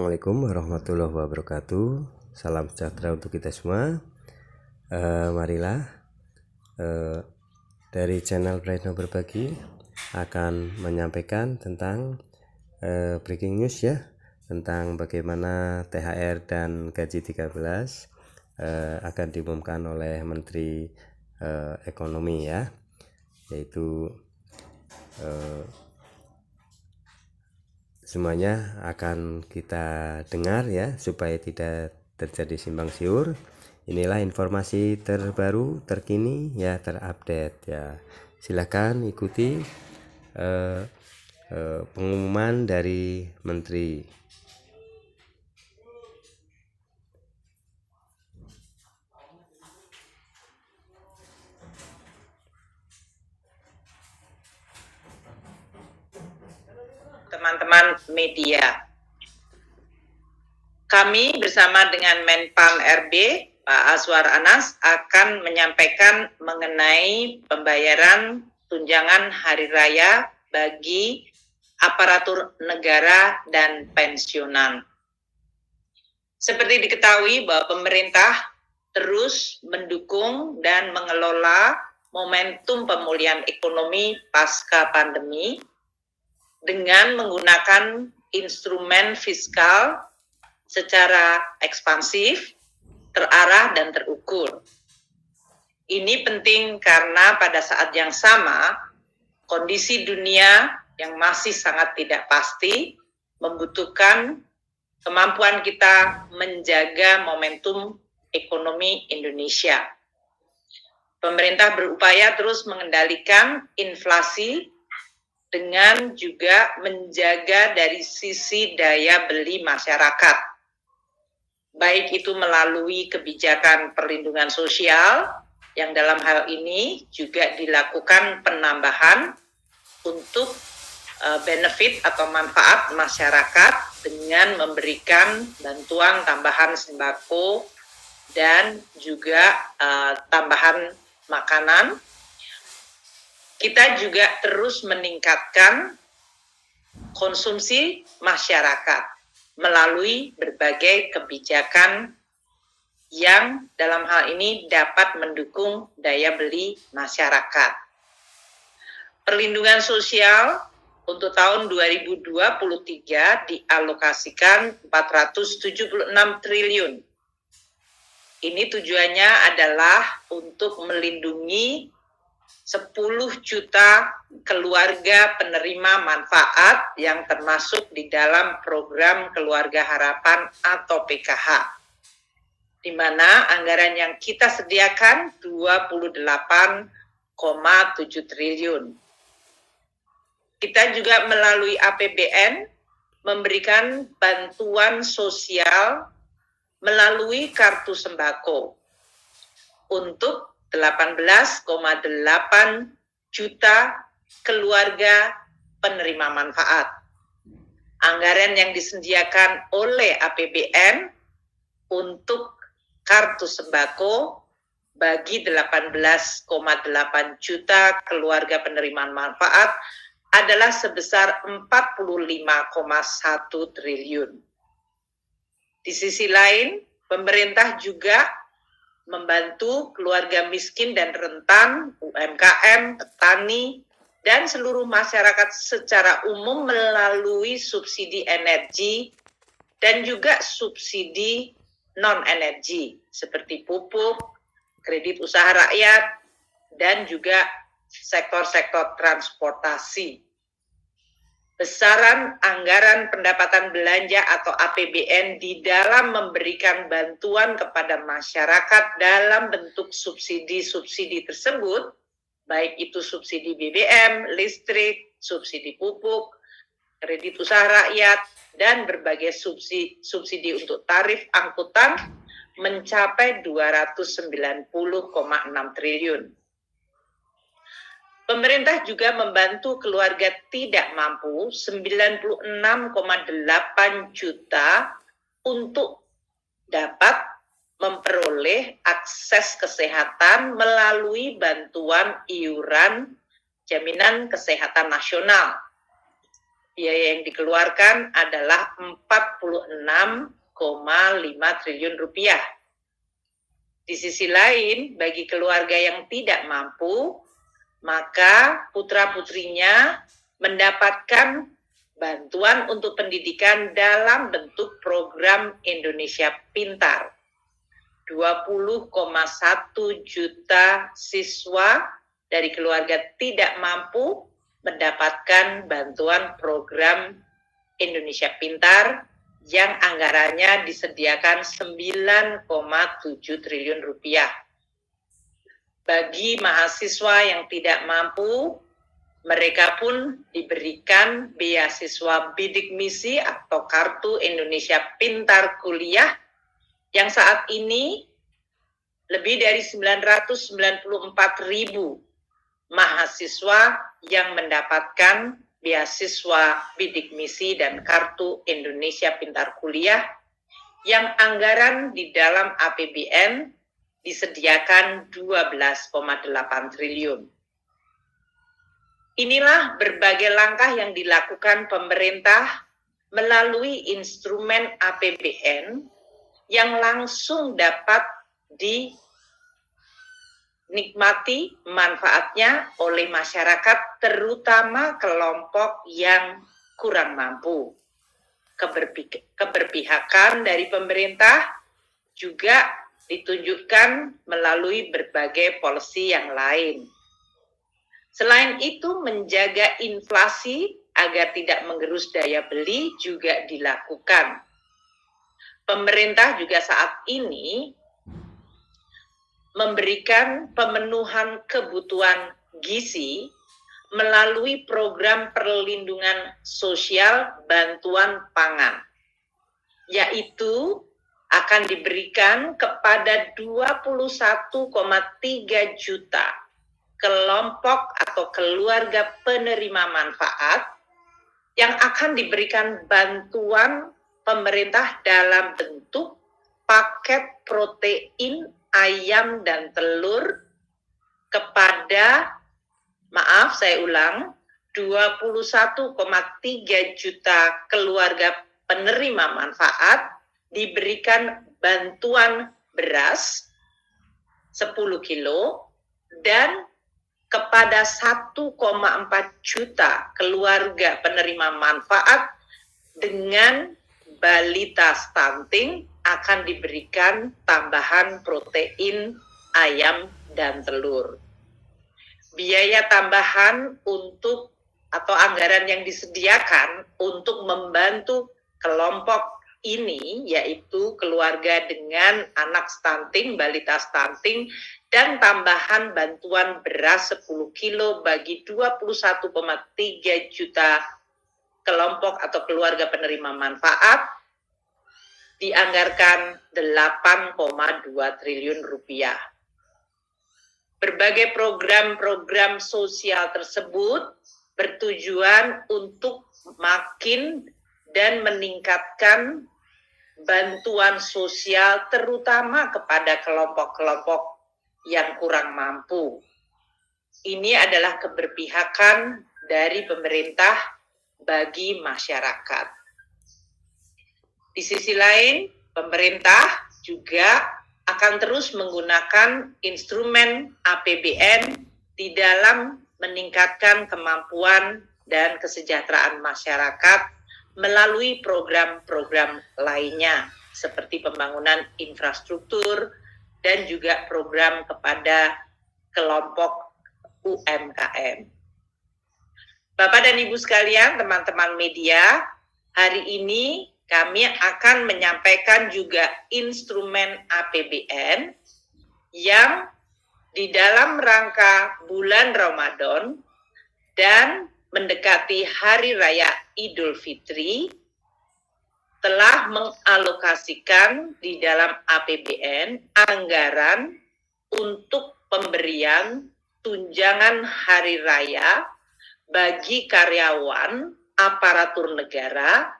Assalamualaikum warahmatullahi wabarakatuh. Salam sejahtera untuk kita semua. Marilah dari channel Prayitno Berbagi akan menyampaikan tentang breaking news ya, tentang bagaimana THR dan gaji 13 akan diumumkan oleh Menteri Ekonomi ya, yaitu semuanya akan kita dengar ya, supaya tidak terjadi simpang siur. Inilah informasi terbaru, terkini ya, terupdate ya. Silakan ikuti pengumuman dari Menteri. Teman-teman media, kami bersama dengan Menpan RB Pak Azwar Anas akan menyampaikan mengenai pembayaran tunjangan hari raya bagi aparatur negara dan pensiunan. Seperti diketahui bahwa pemerintah terus mendukung dan mengelola momentum pemulihan ekonomi pasca pandemi dengan menggunakan instrumen fiskal secara ekspansif, terarah, dan terukur. Ini penting karena pada saat yang sama, kondisi dunia yang masih sangat tidak pasti membutuhkan kemampuan kita menjaga momentum ekonomi Indonesia. Pemerintah berupaya terus mengendalikan inflasi dengan juga menjaga dari sisi daya beli masyarakat, baik itu melalui kebijakan perlindungan sosial, yang dalam hal ini juga dilakukan penambahan untuk benefit atau manfaat masyarakat dengan memberikan bantuan tambahan sembako dan juga tambahan makanan. Kita juga terus meningkatkan konsumsi masyarakat melalui berbagai kebijakan yang dalam hal ini dapat mendukung daya beli masyarakat. Perlindungan sosial untuk tahun 2023 dialokasikan 476 triliun. Ini tujuannya adalah untuk melindungi 10 juta keluarga penerima manfaat yang termasuk di dalam program Keluarga Harapan atau PKH, di mana anggaran yang kita sediakan 28,7 triliun. Kita juga melalui APBN memberikan bantuan sosial melalui kartu sembako untuk 18,8 juta keluarga penerima manfaat. Anggaran yang disediakan oleh APBN untuk kartu sembako bagi 18,8 juta keluarga penerima manfaat adalah sebesar 45,1 triliun. Di sisi lain, pemerintah juga membantu keluarga miskin dan rentan, UMKM, petani, dan seluruh masyarakat secara umum melalui subsidi energi dan juga subsidi non-energi seperti pupuk, kredit usaha rakyat, dan juga sektor-sektor transportasi. Besaran anggaran pendapatan belanja atau APBN di dalam memberikan bantuan kepada masyarakat dalam bentuk subsidi-subsidi tersebut, baik itu subsidi BBM, listrik, subsidi pupuk, kredit usaha rakyat, dan berbagai subsidi untuk tarif angkutan mencapai 290,6 triliun. Pemerintah juga membantu keluarga tidak mampu 96,8 juta untuk dapat memperoleh akses kesehatan melalui bantuan iuran jaminan kesehatan nasional. biaya yang dikeluarkan adalah 46,5 triliun rupiah. Di sisi lain, bagi keluarga yang tidak mampu, maka putra-putrinya mendapatkan bantuan untuk pendidikan dalam bentuk program Indonesia Pintar. 20,1 juta siswa dari keluarga tidak mampu mendapatkan bantuan program Indonesia Pintar yang anggarannya disediakan 9,7 triliun rupiah. Bagi mahasiswa yang tidak mampu, mereka pun diberikan beasiswa bidik misi atau Kartu Indonesia Pintar Kuliah yang saat ini lebih dari 994.000 mahasiswa yang mendapatkan beasiswa bidik misi dan Kartu Indonesia Pintar Kuliah yang anggaran di dalam APBN disediakan 12,8 triliun. Inilah berbagai langkah yang dilakukan pemerintah melalui instrumen APBN yang langsung dapat dinikmati manfaatnya oleh masyarakat, terutama kelompok yang kurang mampu. Keberpihakan dari pemerintah juga ditunjukkan melalui berbagai policy yang lain. Selain itu, menjaga inflasi agar tidak menggerus daya beli juga dilakukan. Pemerintah juga saat ini memberikan pemenuhan kebutuhan gizi melalui program perlindungan sosial bantuan pangan, yaitu akan diberikan kepada 21,3 juta kelompok atau keluarga penerima manfaat yang akan diberikan bantuan pemerintah dalam bentuk paket protein ayam dan telur kepada, 21,3 juta keluarga penerima manfaat diberikan bantuan beras 10 kilo dan kepada 1,4 juta keluarga penerima manfaat dengan balita stunting akan diberikan tambahan protein ayam dan telur. Biaya tambahan untuk atau anggaran yang disediakan untuk membantu kelompok ini yaitu keluarga dengan anak stunting, balita stunting, dan tambahan bantuan beras 10 kilo bagi 21,3 juta kelompok atau keluarga penerima manfaat dianggarkan 8,2 triliun rupiah. Berbagai program-program sosial tersebut bertujuan untuk makin dan meningkatkan bantuan sosial terutama kepada kelompok-kelompok yang kurang mampu. Ini adalah keberpihakan dari pemerintah bagi masyarakat. Di sisi lain, pemerintah juga akan terus menggunakan instrumen APBN di dalam meningkatkan kemampuan dan kesejahteraan masyarakat melalui program-program lainnya seperti pembangunan infrastruktur dan juga program kepada kelompok UMKM. Bapak dan Ibu sekalian, teman-teman media, hari ini kami akan menyampaikan juga instrumen APBN yang di dalam rangka bulan Ramadan dan mendekati Hari Raya Idul Fitri telah mengalokasikan di dalam APBN anggaran untuk pemberian tunjangan hari raya bagi karyawan aparatur negara,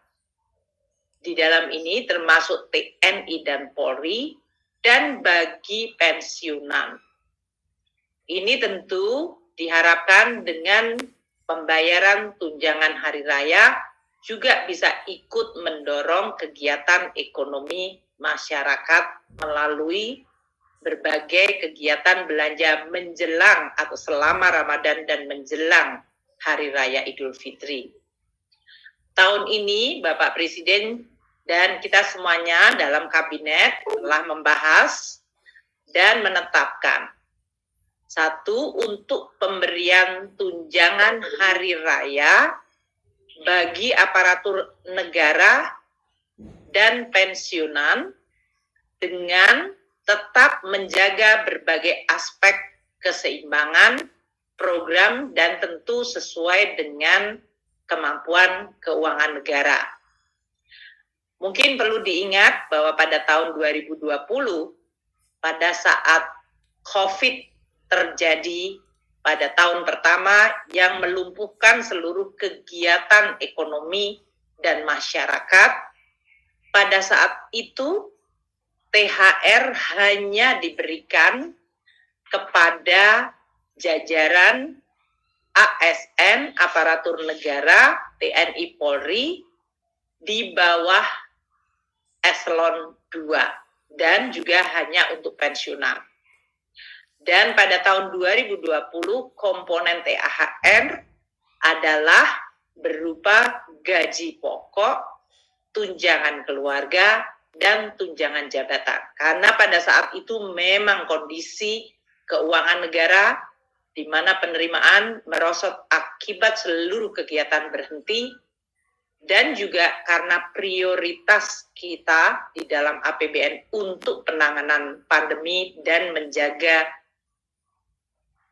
di dalam ini termasuk TNI dan Polri, dan bagi pensiunan. Ini tentu diharapkan dengan pembayaran tunjangan hari raya juga bisa ikut mendorong kegiatan ekonomi masyarakat melalui berbagai kegiatan belanja menjelang atau selama Ramadan dan menjelang Hari Raya Idul Fitri. Tahun ini Bapak Presiden dan kita semuanya dalam kabinet telah membahas dan menetapkan satu, untuk pemberian tunjangan hari raya bagi aparatur negara dan pensiunan dengan tetap menjaga berbagai aspek keseimbangan program dan tentu sesuai dengan kemampuan keuangan negara. Mungkin perlu diingat bahwa pada tahun 2020, pada saat COVID terjadi pada tahun pertama yang melumpuhkan seluruh kegiatan ekonomi dan masyarakat, pada saat itu THR hanya diberikan kepada jajaran ASN, aparatur negara, TNI Polri, di bawah eselon 2 dan juga hanya untuk pensiunan. Dan pada tahun 2020 komponen THR adalah berupa gaji pokok, tunjangan keluarga, dan tunjangan jabatan. Karena pada saat itu memang kondisi keuangan negara di mana penerimaan merosot akibat seluruh kegiatan berhenti, dan juga karena prioritas kita di dalam APBN untuk penanganan pandemi dan menjaga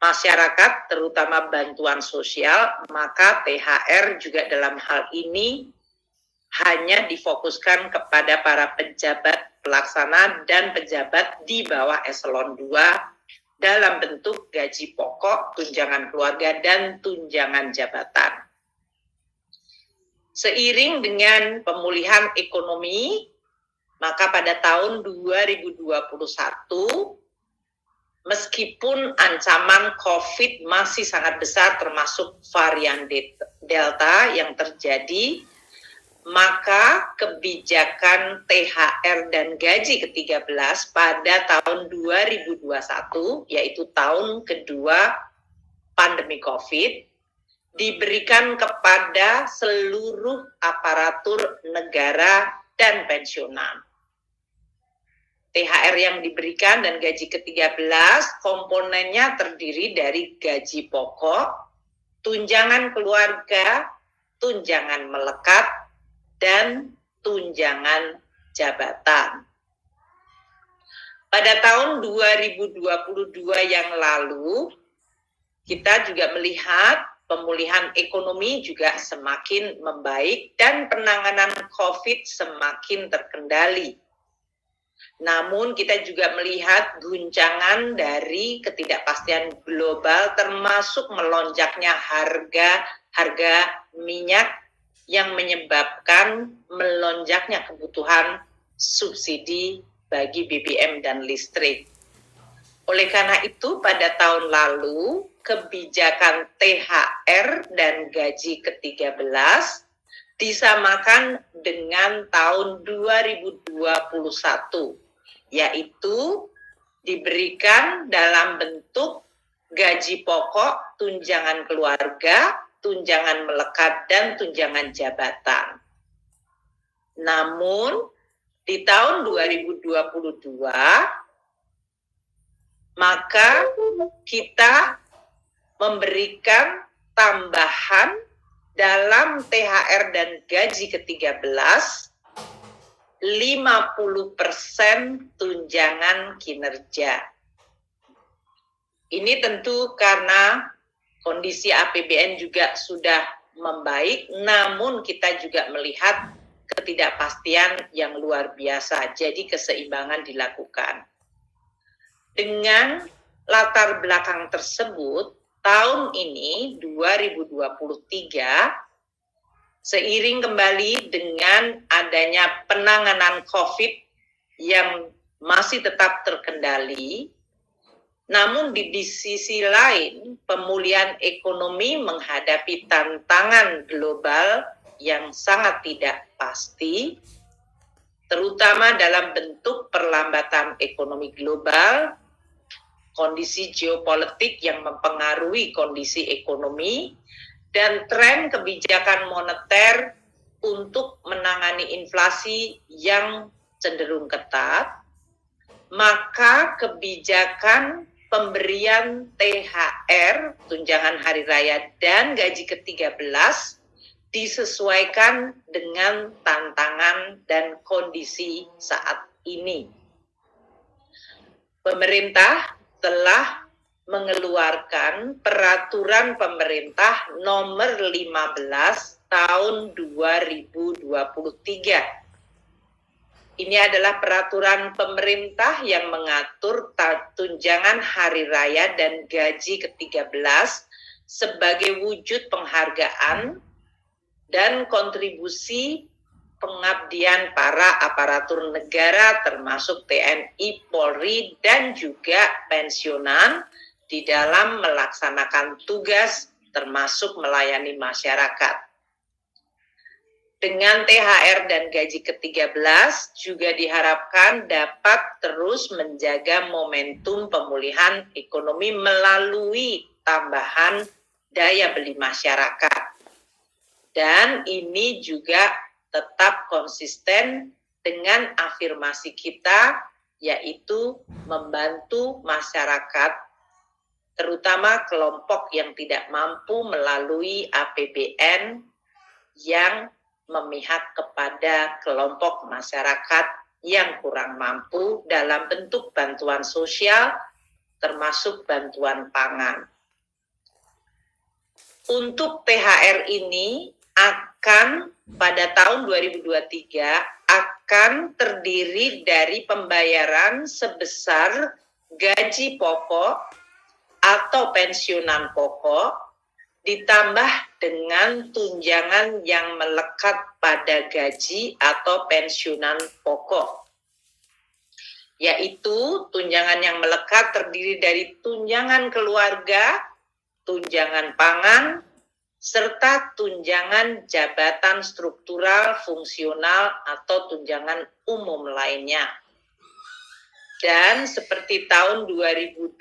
masyarakat, terutama bantuan sosial, maka THR juga dalam hal ini hanya difokuskan kepada para pejabat pelaksana dan pejabat di bawah eselon 2 dalam bentuk gaji pokok, tunjangan keluarga, dan tunjangan jabatan. Seiring dengan pemulihan ekonomi, maka pada tahun 2021, meskipun ancaman COVID masih sangat besar termasuk varian Delta yang terjadi, maka kebijakan THR dan gaji ke-13 pada tahun 2021, yaitu tahun kedua pandemi COVID, diberikan kepada seluruh aparatur negara dan pensiunan. THR yang diberikan dan gaji ke-13 komponennya terdiri dari gaji pokok, tunjangan keluarga, tunjangan melekat, dan tunjangan jabatan. Pada tahun 2022 yang lalu, kita juga melihat pemulihan ekonomi juga semakin membaik dan penanganan COVID semakin terkendali. Namun kita juga melihat guncangan dari ketidakpastian global termasuk melonjaknya harga minyak yang menyebabkan melonjaknya kebutuhan subsidi bagi BBM dan listrik. Oleh karena itu pada tahun lalu kebijakan THR dan gaji ke-13 disamakan dengan tahun 2021, yaitu diberikan dalam bentuk gaji pokok, tunjangan keluarga, tunjangan melekat, dan tunjangan jabatan. Namun, di tahun 2022, maka kita memberikan tambahan dalam THR dan gaji ke-13 50% tunjangan kinerja. Ini tentu karena kondisi APBN juga sudah membaik, namun kita juga melihat ketidakpastian yang luar biasa, jadi keseimbangan dilakukan. Dengan latar belakang tersebut, tahun ini 2023, seiring kembali dengan adanya penanganan COVID yang masih tetap terkendali, namun di sisi lain pemulihan ekonomi menghadapi tantangan global yang sangat tidak pasti, terutama dalam bentuk perlambatan ekonomi global, kondisi geopolitik yang mempengaruhi kondisi ekonomi, dan tren kebijakan moneter untuk menangani inflasi yang cenderung ketat, maka kebijakan pemberian THR, tunjangan hari raya, dan gaji ke-13 disesuaikan dengan tantangan dan kondisi saat ini. Pemerintah telah mengeluarkan peraturan pemerintah nomor 15 tahun 2023. Ini adalah peraturan pemerintah yang mengatur tunjangan hari raya dan gaji ke-13 sebagai wujud penghargaan dan kontribusi pengabdian para aparatur negara termasuk TNI, Polri, dan juga pensiunan di dalam melaksanakan tugas termasuk melayani masyarakat. Dengan THR dan gaji ke-13 juga diharapkan dapat terus menjaga momentum pemulihan ekonomi melalui tambahan daya beli masyarakat. Dan ini juga tetap konsisten dengan afirmasi kita, yaitu membantu masyarakat, terutama kelompok yang tidak mampu melalui APBN yang memihak kepada kelompok masyarakat yang kurang mampu dalam bentuk bantuan sosial, termasuk bantuan pangan. Untuk THR ini akan pada tahun 2023 akan terdiri dari pembayaran sebesar gaji pokok atau pensiunan pokok ditambah dengan tunjangan yang melekat pada gaji atau pensiunan pokok. Yaitu tunjangan yang melekat terdiri dari tunjangan keluarga, tunjangan pangan, serta tunjangan jabatan struktural, fungsional, atau tunjangan umum lainnya. Dan seperti tahun 2022,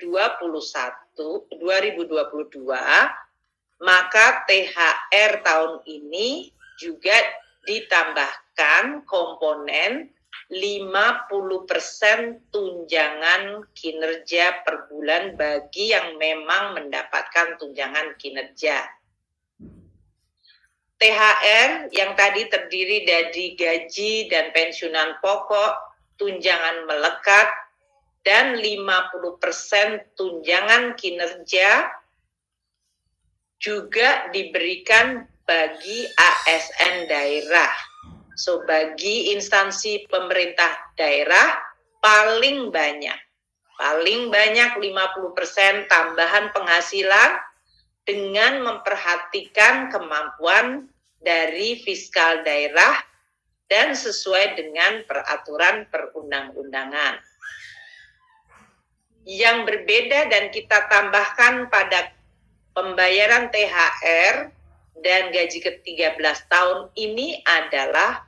maka THR tahun ini juga ditambahkan komponen 50% tunjangan kinerja per bulan bagi yang memang mendapatkan tunjangan kinerja. THR yang tadi terdiri dari gaji dan pensiunan pokok, tunjangan melekat, dan 50% tunjangan kinerja juga diberikan bagi ASN daerah. So, bagi instansi pemerintah daerah paling banyak 50% tambahan penghasilan dengan memperhatikan kemampuan dari fiskal daerah dan sesuai dengan peraturan perundang-undangan. Yang berbeda dan kita tambahkan pada pembayaran THR dan gaji ke-13 tahun ini adalah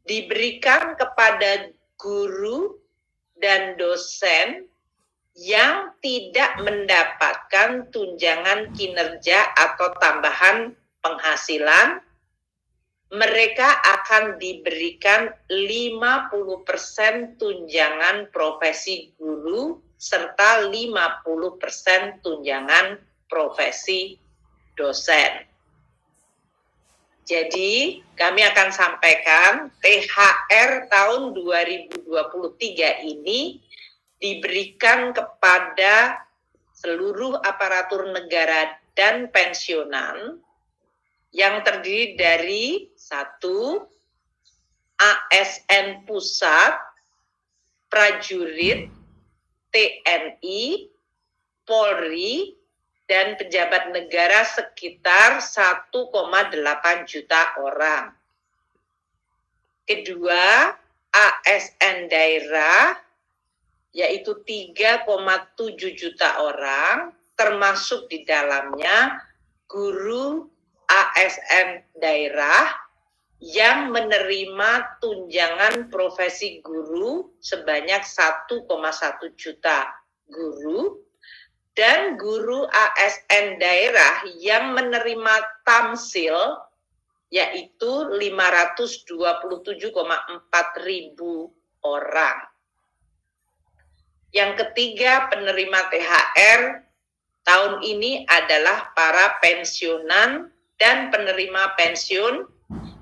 diberikan kepada guru dan dosen yang tidak mendapatkan tunjangan kinerja atau tambahan penghasilan. Mereka akan diberikan 50% tunjangan profesi guru serta 50% tunjangan profesi dosen. Jadi kami akan sampaikan THR tahun 2023 ini diberikan kepada seluruh aparatur negara dan pensiunan yang terdiri dari 1. ASN pusat, prajurit, TNI, Polri, dan pejabat negara sekitar 1,8 juta orang. Kedua, ASN daerah, yaitu 3,7 juta orang, termasuk di dalamnya guru ASN daerah yang menerima tunjangan profesi guru sebanyak 1,1 juta guru, dan guru ASN daerah yang menerima tamsil yaitu 527,4 ribu orang. Yang ketiga, penerima THR tahun ini adalah para pensiunan dan penerima pensiun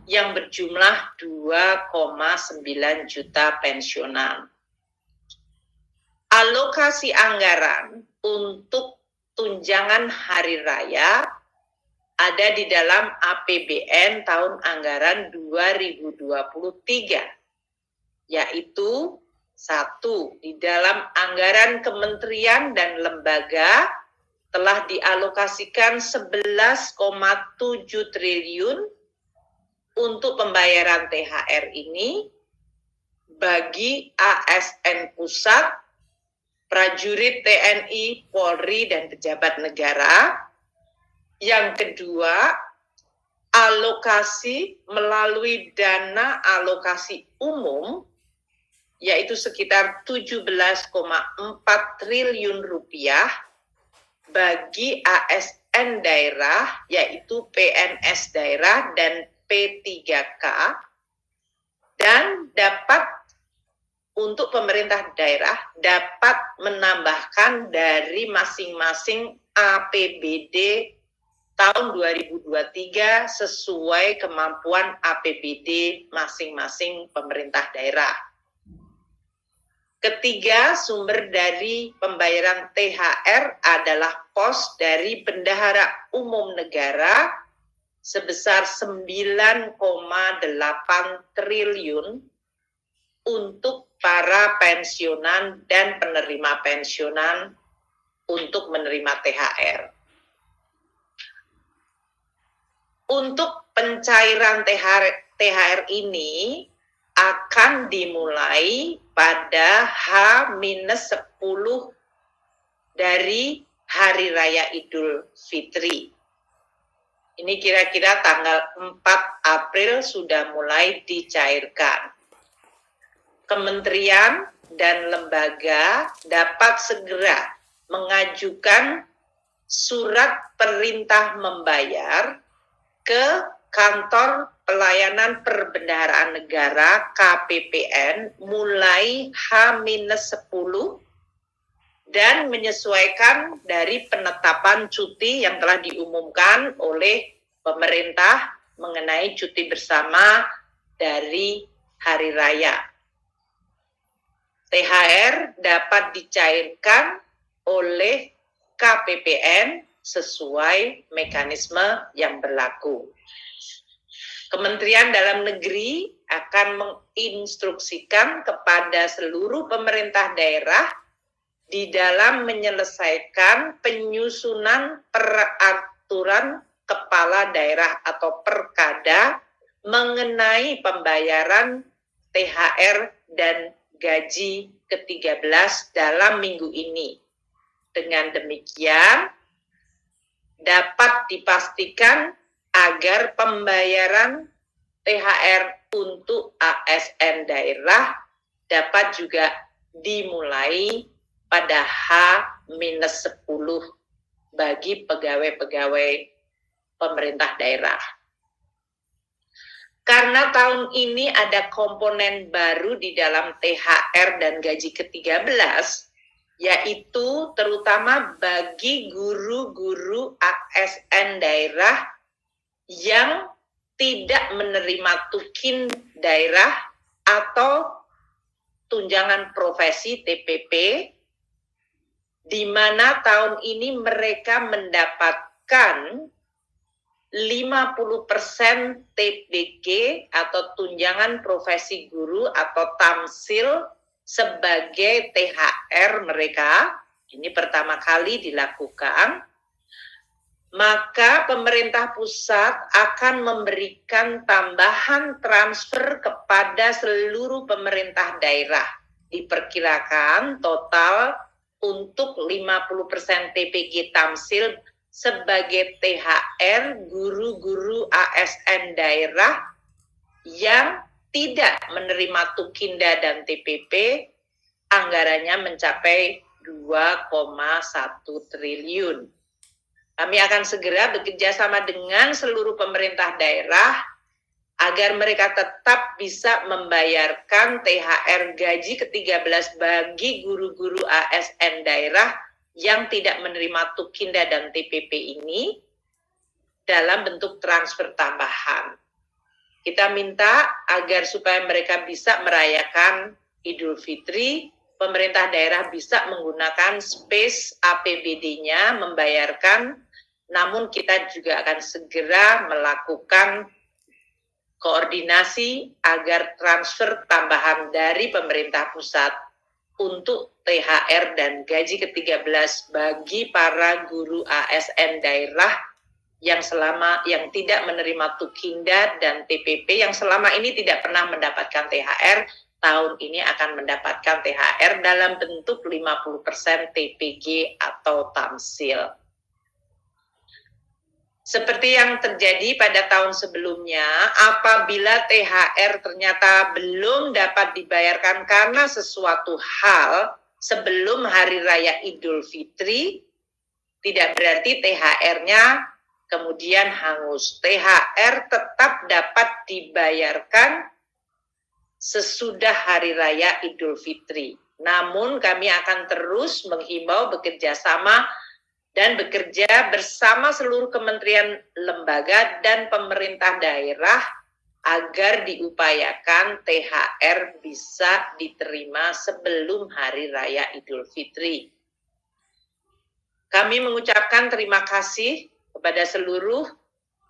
yang berjumlah 2,9 juta pensiunan. Alokasi anggaran untuk tunjangan hari raya ada di dalam APBN tahun anggaran 2023, yaitu 1. Di dalam anggaran kementerian dan lembaga telah dialokasikan 11,7 triliun untuk pembayaran THR ini bagi ASN pusat, prajurit TNI, Polri, dan pejabat negara. Yang kedua, alokasi melalui dana alokasi umum, yaitu sekitar 17,4 triliun rupiah bagi ASN daerah, yaitu PNS daerah dan P3K, dan dapat untuk pemerintah daerah dapat menambahkan dari masing-masing APBD tahun 2023 sesuai kemampuan APBD masing-masing pemerintah daerah. Ketiga, sumber dari pembayaran THR adalah pos dari Bendahara Umum Negara sebesar 9,8 triliun untuk para pensiunan dan penerima pensiunan untuk menerima THR. Untuk pencairan THR ini akan dimulai pada H-10 dari Hari Raya Idul Fitri. Ini kira-kira tanggal 4 April sudah mulai dicairkan. Kementerian dan lembaga dapat segera mengajukan surat perintah membayar ke Kantor Pelayanan Perbendaharaan Negara KPPN mulai H-10 dan menyesuaikan dari penetapan cuti yang telah diumumkan oleh pemerintah mengenai cuti bersama dari hari raya. THR dapat dicairkan oleh KPPN sesuai mekanisme yang berlaku. Kementerian Dalam Negeri akan menginstruksikan kepada seluruh pemerintah daerah di dalam menyelesaikan penyusunan peraturan kepala daerah atau perkada mengenai pembayaran THR dan gaji ke-13 dalam minggu ini. Dengan demikian, dapat dipastikan agar pembayaran THR untuk ASN daerah dapat juga dimulai pada H-10 bagi pegawai-pegawai pemerintah daerah. Karena tahun ini ada komponen baru di dalam THR dan gaji ke-13, yaitu terutama bagi guru-guru ASN daerah yang tidak menerima tukin daerah atau tunjangan profesi TPP, di mana tahun ini mereka mendapatkan 50% TPG atau tunjangan profesi guru atau tamsil sebagai THR mereka. Ini pertama kali dilakukan. Maka pemerintah pusat akan memberikan tambahan transfer kepada seluruh pemerintah daerah. Diperkirakan total untuk 50% TPG tamsil sebagai THR guru-guru ASN daerah yang tidak menerima Tukinda dan TPP, anggarannya mencapai 2,1 triliun. Kami akan segera bekerja sama dengan seluruh pemerintah daerah agar mereka tetap bisa membayarkan THR gaji ke-13 bagi guru-guru ASN daerah yang tidak menerima Tukinda dan TPP ini dalam bentuk transfer tambahan. Kita minta agar supaya mereka bisa merayakan Idul Fitri, pemerintah daerah bisa menggunakan space APBD-nya membayarkan, namun kita juga akan segera melakukan koordinasi agar transfer tambahan dari pemerintah pusat untuk THR dan gaji ke-13 bagi para guru ASN daerah yang tidak menerima Tukinda dan TPP, yang selama ini tidak pernah mendapatkan THR, tahun ini akan mendapatkan THR dalam bentuk 50% TPG atau tamsil. Seperti yang terjadi pada tahun sebelumnya, apabila THR ternyata belum dapat dibayarkan karena sesuatu hal sebelum Hari Raya Idul Fitri, tidak berarti THR-nya kemudian hangus. THR tetap dapat dibayarkan sesudah Hari Raya Idul Fitri. Namun kami akan terus menghimbau bekerja sama dan bekerja bersama seluruh kementerian, lembaga, dan pemerintah daerah agar diupayakan THR bisa diterima sebelum Hari Raya Idul Fitri. Kami mengucapkan terima kasih kepada seluruh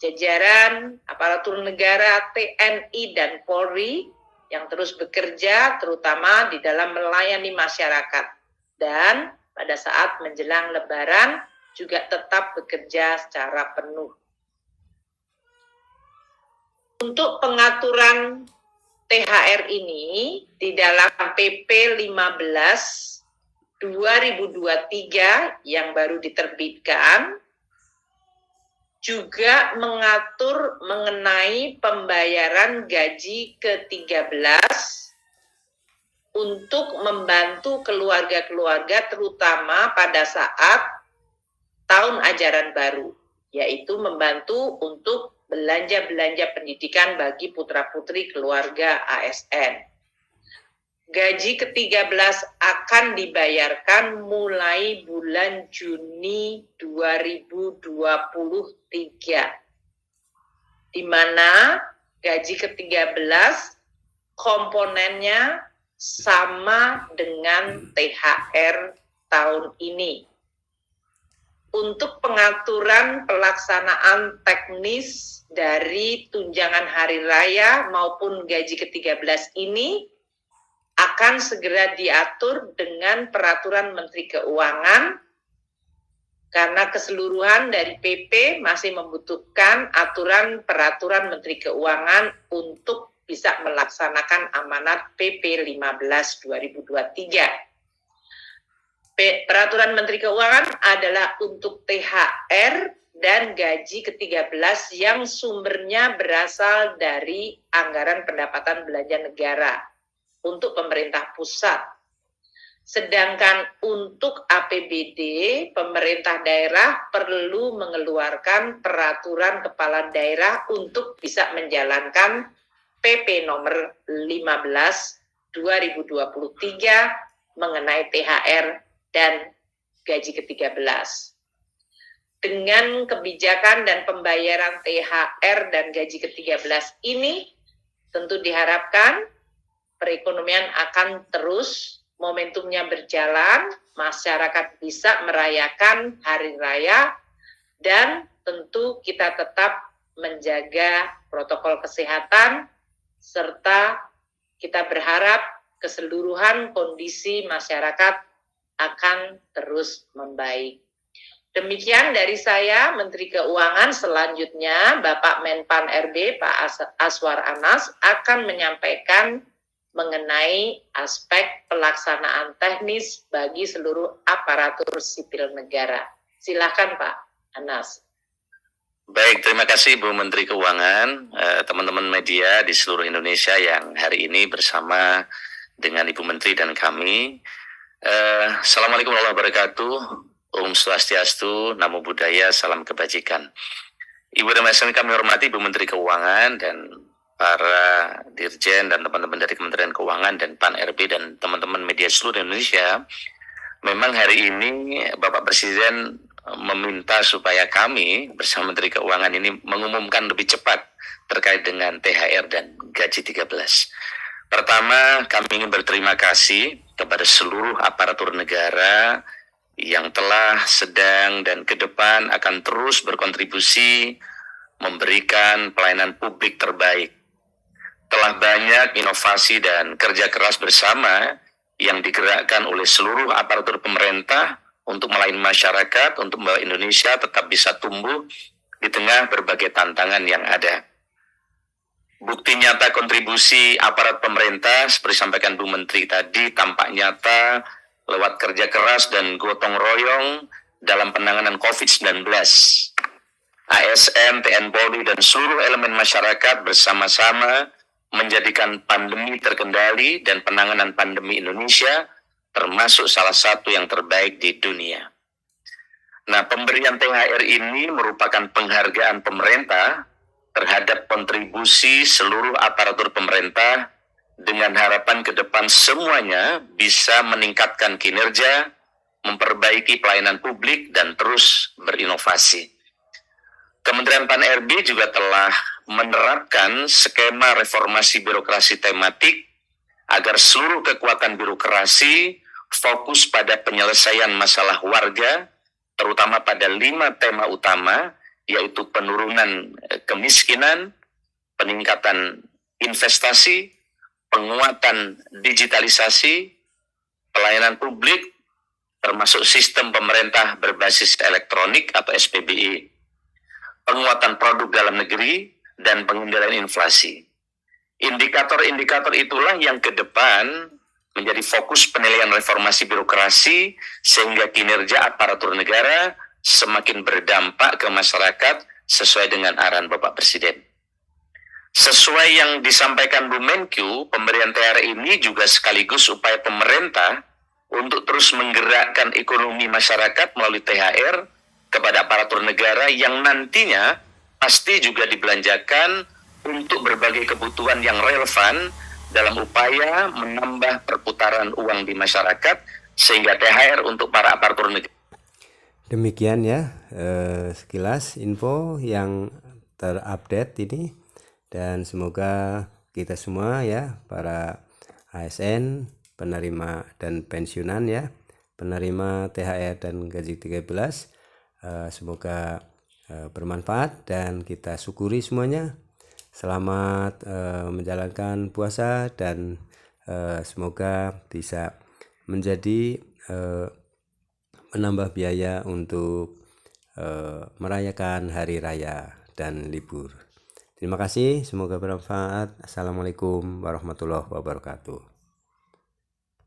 jajaran aparatur negara, TNI, dan Polri yang terus bekerja terutama di dalam melayani masyarakat. Dan pada saat menjelang Lebaran, juga tetap bekerja secara penuh. Untuk pengaturan THR ini di dalam PP 15 2023 yang baru diterbitkan juga mengatur mengenai pembayaran gaji ke-13 untuk membantu keluarga-keluarga terutama pada saat tahun ajaran baru, yaitu membantu untuk belanja-belanja pendidikan bagi putra-putri keluarga ASN. Gaji ke-13 akan dibayarkan mulai bulan Juni 2023, di mana gaji ke-13 komponennya sama dengan THR tahun ini. Untuk pengaturan pelaksanaan teknis dari tunjangan hari raya maupun gaji ke-13 ini akan segera diatur dengan peraturan Menteri Keuangan, karena keseluruhan dari PP masih membutuhkan aturan peraturan Menteri Keuangan untuk bisa melaksanakan amanat PP 15 2023. Peraturan Menteri Keuangan adalah untuk THR dan gaji ke-13 yang sumbernya berasal dari anggaran pendapatan belanja negara untuk pemerintah pusat. Sedangkan untuk APBD, pemerintah daerah perlu mengeluarkan peraturan kepala daerah untuk bisa menjalankan PP nomor 15 2023 mengenai THR dan gaji ke-13. Dengan kebijakan dan pembayaran THR dan gaji ke-13 ini, tentu diharapkan perekonomian akan terus momentumnya berjalan, masyarakat bisa merayakan hari raya, dan tentu kita tetap menjaga protokol kesehatan, serta kita berharap keseluruhan kondisi masyarakat akan terus membaik. Demikian dari saya, Menteri Keuangan. Selanjutnya, Bapak Menpan RB, Pak Aswar Anas, akan menyampaikan mengenai aspek pelaksanaan teknis bagi seluruh aparatur sipil negara. Silakan, Pak. Anas. Baik, terima kasih Bu Menteri Keuangan, teman-teman media di seluruh Indonesia yang hari ini bersama dengan Ibu Menteri dan kami. Assalamualaikum warahmatullahi wabarakatuh. Om Swastiastu, Namo Buddhaya, salam kebajikan. Ibu dan Mas kami hormati Ibu Menteri Keuangan dan para dirjen dan teman-teman dari Kementerian Keuangan dan Pan RB dan teman-teman media seluruh Indonesia. Memang hari ini Bapak Presiden meminta supaya kami bersama Menteri Keuangan ini mengumumkan lebih cepat terkait dengan THR dan gaji 13. Pertama, kami ingin berterima kasih kepada seluruh aparatur negara yang telah, sedang, dan ke depan akan terus berkontribusi memberikan pelayanan publik terbaik. Telah banyak inovasi dan kerja keras bersama yang digerakkan oleh seluruh aparatur pemerintah untuk melayani masyarakat, untuk membawa Indonesia tetap bisa tumbuh di tengah berbagai tantangan yang ada. Bukti nyata kontribusi aparat pemerintah, seperti sampaikan Bu Menteri tadi, tampak nyata lewat kerja keras dan gotong royong dalam penanganan COVID-19. ASN, TNI Polri, dan seluruh elemen masyarakat bersama-sama menjadikan pandemi terkendali dan penanganan pandemi Indonesia termasuk salah satu yang terbaik di dunia. Nah, pemberian THR ini merupakan penghargaan pemerintah terhadap kontribusi seluruh aparatur pemerintah dengan harapan ke depan semuanya bisa meningkatkan kinerja, memperbaiki pelayanan publik, dan terus berinovasi. Kementerian Pan RB juga telah menerapkan skema reformasi birokrasi tematik agar seluruh kekuatan birokrasi fokus pada penyelesaian masalah warga, terutama pada 5 tema utama, yaitu penurunan kemiskinan, peningkatan investasi, penguatan digitalisasi, pelayanan publik, termasuk sistem pemerintah berbasis elektronik atau SPBI, penguatan produk dalam negeri, dan pengendalian inflasi. Indikator-indikator itulah yang ke depan menjadi fokus penilaian reformasi birokrasi sehingga kinerja aparatur negara semakin berdampak ke masyarakat sesuai dengan arahan Bapak Presiden. Sesuai yang disampaikan Bu Menkyu, pemberian THR ini juga sekaligus upaya pemerintah untuk terus menggerakkan ekonomi masyarakat melalui THR kepada aparatur negara yang nantinya pasti juga dibelanjakan untuk berbagai kebutuhan yang relevan dalam upaya menambah perputaran uang di masyarakat sehingga THR untuk para aparatur negara. Demikian ya sekilas info yang terupdate ini, dan semoga kita semua ya, para ASN, penerima dan pensiunan ya, penerima THR dan gaji 13, semoga bermanfaat dan kita syukuri semuanya. Selamat menjalankan puasa dan semoga bisa menjadi menambah biaya untuk merayakan hari raya dan libur. Terima kasih, semoga bermanfaat. Assalamualaikum warahmatullahi wabarakatuh.